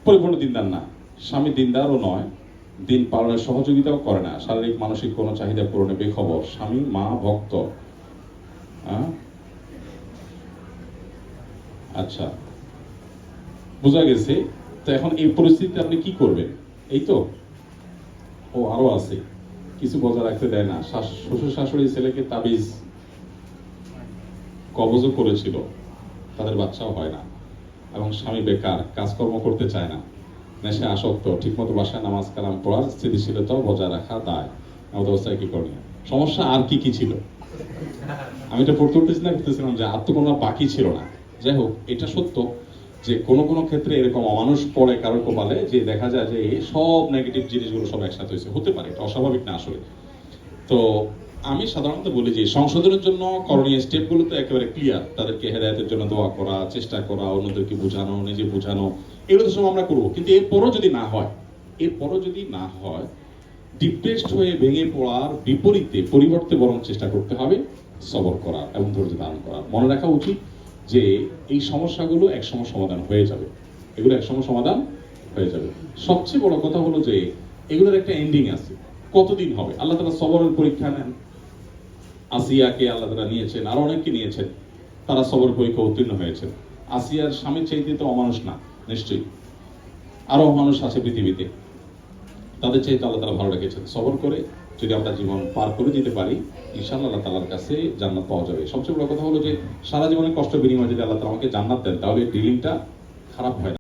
পরিপূর্ণ দিনদার না, স্বামী দিনদারও নয়, দিন পালনের সহযোগিতাও করে না, শারীরিক মানসিক কোনো চাহিদা পূরণে বেখবর, স্বামী মা ভক্ত। আচ্ছা, বোঝা গেছে। তো এখন এই পরিস্থিতিতে আপনি কি করবেন? এই তো, ও আরো আছে, কিছু বজায় রাখতে দেয় না। শ্বশুর শাশুড়ি ছেলেকে তাবিজ কবজও করেছিল, তাদের বাচ্চাও হয় না, এবং স্বামী বেকার, কাজকর্ম করতে চায় না, নেশে আসক্ত, ঠিকমতো বাসায় নামাজ কালাম পড়ার স্থিতিশীলতাও বজায় রাখা দায়। আমাদের অবস্থায় কি করণীয়? সমস্যা আর কি কি ছিল? আমি এটা পড়তে করতেছিলাম যে আর তো কোনো বাকি ছিল না। যাই হোক, এটা সত্য যে কোনো কোনো ক্ষেত্রে এরকম অমানুষ পড়ে কারোর কপালে, যে দেখা যায় যে সব নেগেটিভ জিনিসগুলো সব একসাথে হয়েছে। হতে পারে, এটা অস্বাভাবিক না আসলে। তো আমি সাধারণত বলি যে সংশোধনের জন্য করণীয় স্টেপগুলো তো একেবারে ক্লিয়ার। তাদেরকে হেদায়েতের জন্য দোয়া করা, চেষ্টা করা, অন্যদেরকে বোঝানো, নিজে বোঝানো, এগুলো তো সব আমরা করবো। কিন্তু এরপরও যদি না হয়, ডিপ্রেসড হয়ে ভেঙে পড়ার পরিবর্তে বরং চেষ্টা করতে হবে সবর করার এবং ধৈর্য ধারণ করার। মনে রাখা উচিত যে এই সমস্যাগুলো একসময় সমাধান হয়ে যাবে, সবচেয়ে বড় কথা হলো যে এগুলোর একটা এন্ডিং আছে। কতদিন হবে? আল্লাহ তাআলা সবরের পরীক্ষা নেন। আসিয়াকে আল্লাহ তাআলা নিয়েছেন, আর অনেককে নিয়েছেন, তারা সবর পরীক্ষা উত্তীর্ণ হয়েছেন। আসিয়ার স্বামীর চাইতে তো অমানুষ না নিশ্চয়ই, আরো মানুষ আছে পৃথিবীতে, তাদের চাইতে আল্লাহ তাআলা ভালো রেখেছেন। সবর করে যদি আমরা জীবন পার করে দিতে পারি, ইনশাআল্লাহ আল্লাহ তাআলার কাছে জান্নাত পাওয়া যাবে। সবচেয়ে বড় কথা হলো যে সারা জীবনের কষ্ট বিনিময়ে যদি আল্লাহ তাআলা আমাকে জান্নাত দেন, তাহলে ডিলিংটা খারাপ হয় না।